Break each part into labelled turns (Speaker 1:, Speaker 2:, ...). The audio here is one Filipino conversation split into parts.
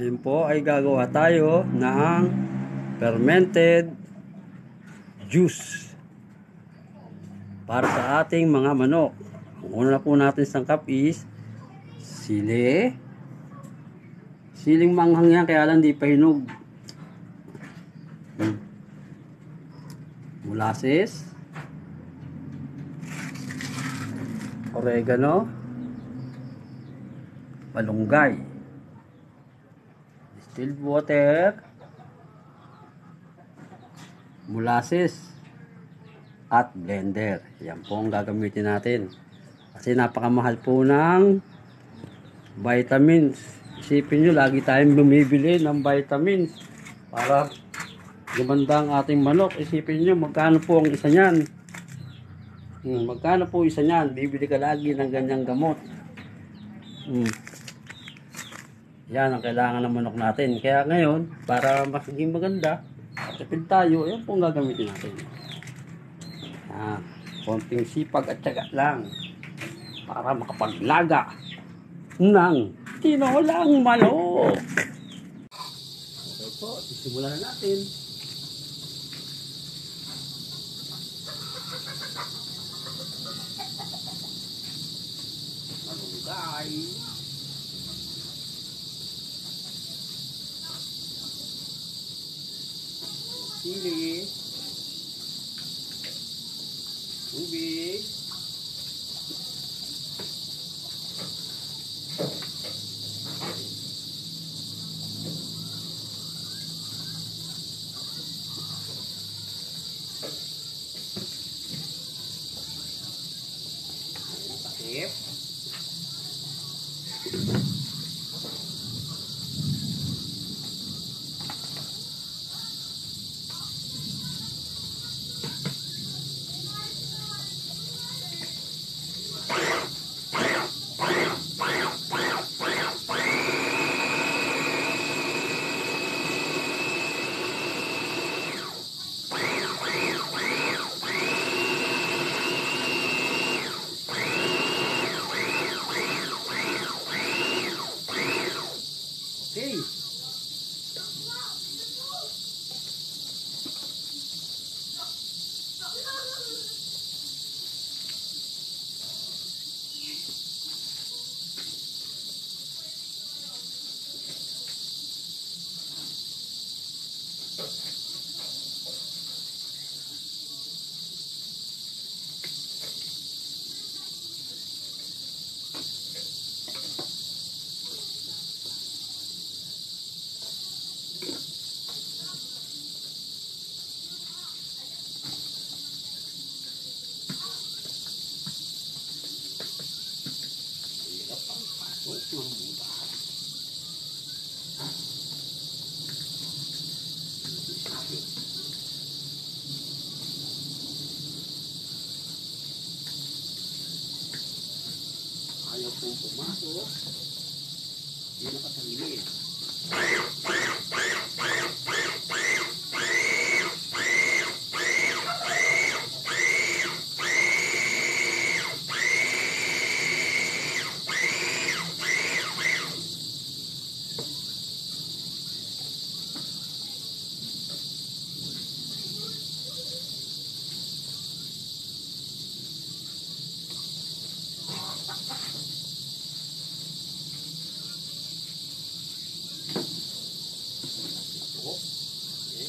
Speaker 1: Ngayon po ay gagawa tayo ng fermented juice para sa ating mga manok. Ang una na po natin sangkap is sili. Siling manghang yan, kaya lang di pa hinog. Molasses, oregano, malunggay, distilled water, molasses, at blender. Yan po ang gagamitin natin. Kasi napakamahal po ng vitamins. Isipin nyo, lagi tayong bumibili ng vitamins para gumanda ang ating manok. Isipin nyo, magkano po ang isa nyan? Magkano po isa nyan? Bibili ka lagi ng ganyang gamot. Yan ang kailangan ng manok natin. Kaya ngayon, para maging maganda, kapit tayo, yan po ang gagamitin natin. Konting sipag at tiyaga lang para makapaglaga ng tinolang manok. Okay po, simulan na natin. Malunggay, sili, tubig, takip, okay. Ayaw pong pumasok. Hindi nakatangilid.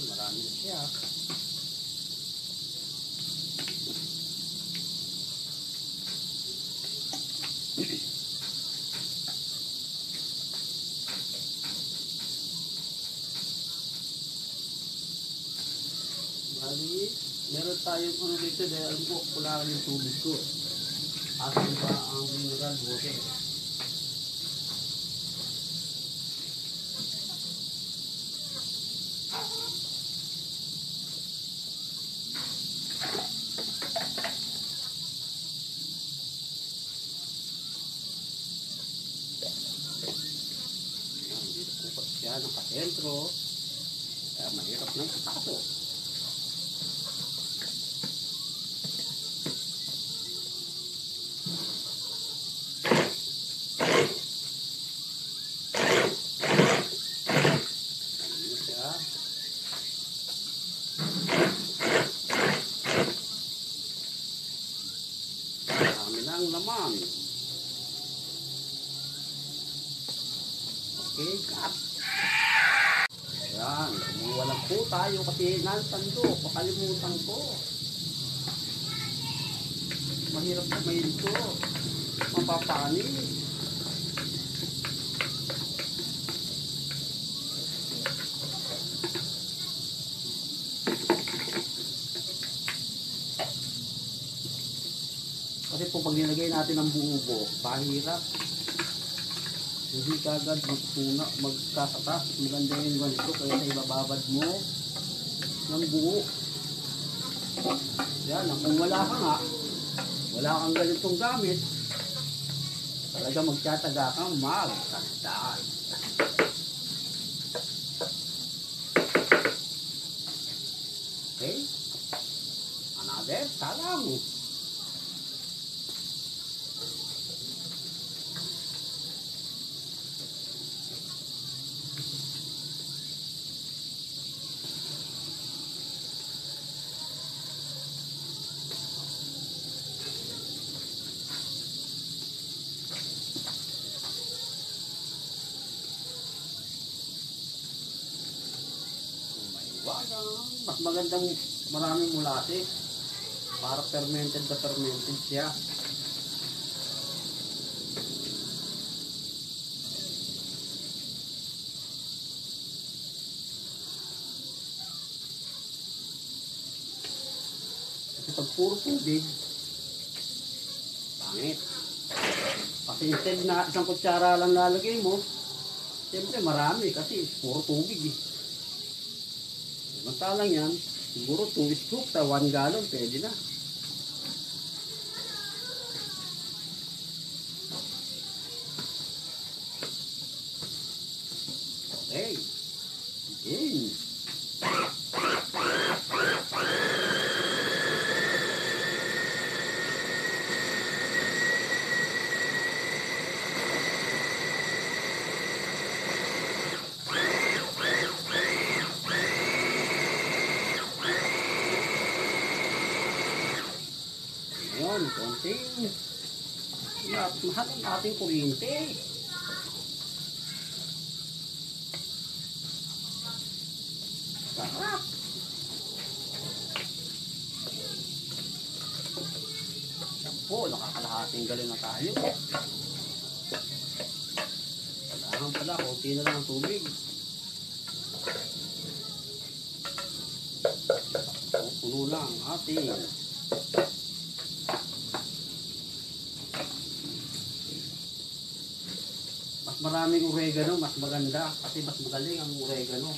Speaker 1: Marami na siya. Bali, meron tayong ano dito dahil alam ko, kulangan yung tubig ko. Asan ba ang mineral water? Yan, nakasentro. Kaya mahirap ng ipasok. Okay, cut. Yan, kumuha lang po tayo kasi nansando, pakalimutan ko. Mahirap na may ito. Mapapanin. Kasi po pag nilagay natin ang buo-buo, pahirap. Hindi kagad magkakatas. Maganda yung ganito kaya sa ibababad mo ng buo. Yan, kung wala ka nga, wala kang ganitong gamit, talaga magtataga kang magkastaan. Okay? Another salam. Mas magandang maraming mulasis para fermented na fermented siya. Kasi pag puro tubig, pangit. Kasi instead na isang kutsara lang lalagay mo, siyempre marami kasi puro tubig eh. Mantalang yan, siguro 2 scoop sa 1 gallon, pwede na. Okay. Begin. Ngayon, konting mahal ang ating kuryente. Sarap. Yan po, nakakalahating galing na tayo. Kailangan pala, konti na lang ang tubig. Puno lang ating maraming oregano, mas maganda kasi mas magaling ang oregano.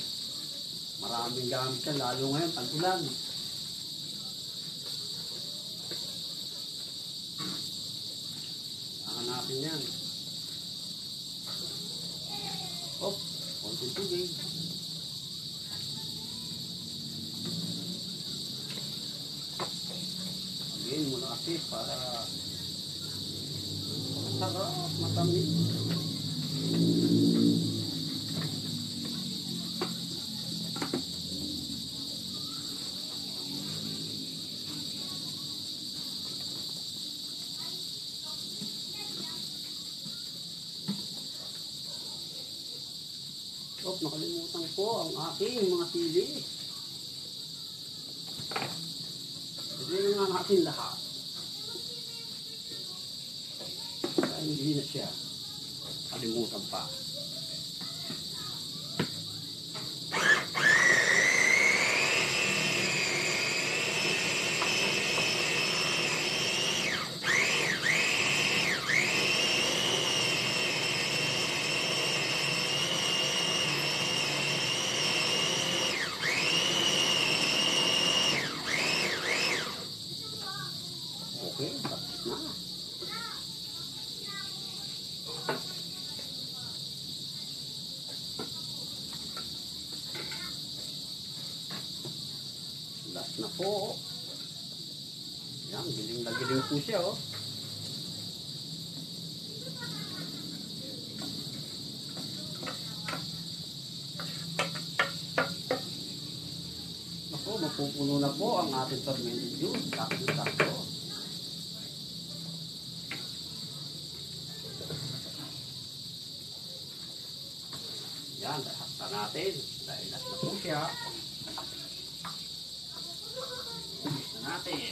Speaker 1: Maraming gamit yan, lalo ngayon, tag-ulan. Hanapin yan. Oh, konting tubig. Again, muna kasi para masarap, matamis. Oh, nakalimutan ko ang aking mga sili. Pwede na nga natin lahat. Kaya hindi na siya. Kalimutan pa. Okay, tapos na. Last na po. Yan, giling na giling po siya, oh. Ako, mapupuno na po ang ating fermented juice. Sakto-sakto. Yan, sakta natin. Dahil na po siya. Sakta natin.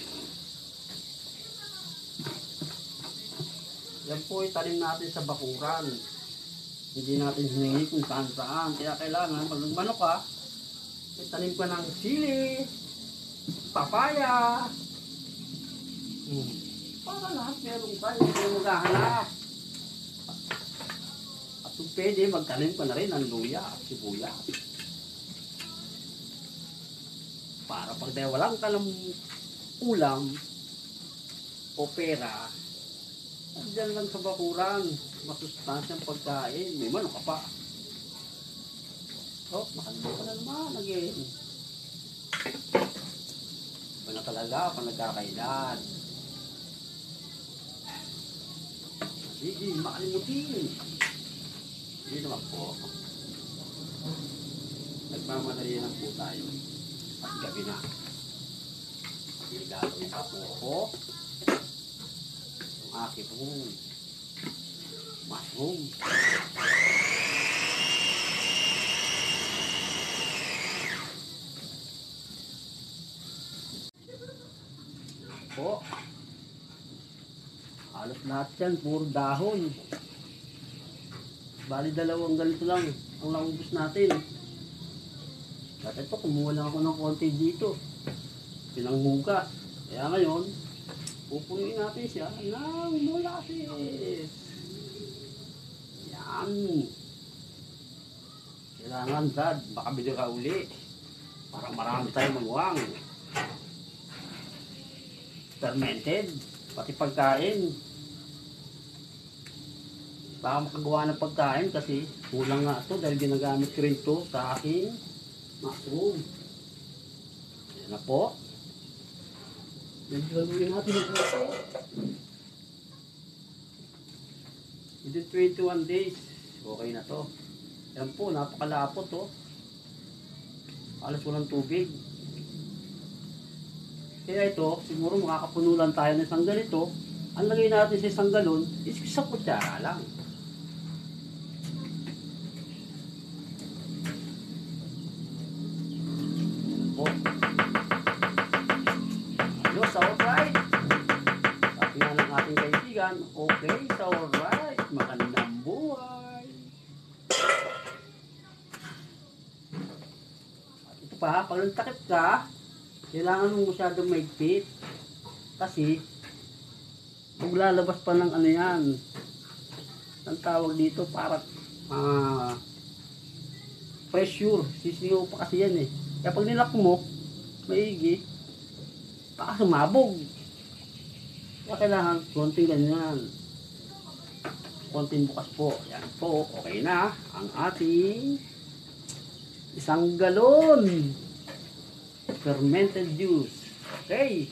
Speaker 1: Yan po itanim natin sa bakuran. Hindi natin hiningi kung saan-saan. Kaya kailangan, pag nagmanok ka, itanim ka ng sili, papaya. Para lahat meron ka, hindi mo maghahanap. At kung pwede, magtanim ka na rin ng luya at sibuyas. Para pag walang ka ng ulam o pera, diyan lang sa bakuran, masustansyang pagkain, may manok ka pa. Oh, nakalimutan na naman again. Iba na talaga pag nagkakailan. Hindi makalimutin. Hindi naman po. Nagmamadali lang po tayo. At gabi na. Hindi gagawin pa po ako. Ang aking pong mushroom. Po. Halos lahat yan, puro dahon. Bali dalawang ganito lang ang naubos natin. At ito, kumuha lang ako ng konti dito. Pinanghugas. Kaya ngayon, pupunuin natin siya ng molasses. Yan. Kailangan, Dad, baka bili ka uli. Para marami tayong mamuwang. Fermented, pati pagkain. Baka makagawa ng pagkain kasi kulang nga ito dahil ginagamit ko rin ito sa aking mushroom. Yan na po. Naglalawin natin ito. Within 21 days, okay na to. Yan po, napakalapot to. Alas walang tubig. Kaya ito, siguro makakapuno lang tayo ng isang ganito. Ang lagay natin sa isang galon is isang kutsara lang. Po. Ayos, alright. Sabi nga ng ating kaibigan, okay, alright. Magandang buhay. At ito pa, pag nagtakip ka, kailangan mo masyadong maigpit. Kasi, maglalabas pa ng ano yan. Ang tawag dito, para pressure. Sisiyo pa kasi yan eh. Kaya pag nilak mo, maigi, baka sumabog. Kaya kailangan, konting ganyan. Konting bukas po. Yan po, okay na. Ang ating isang galon. Fermented juice. Okay.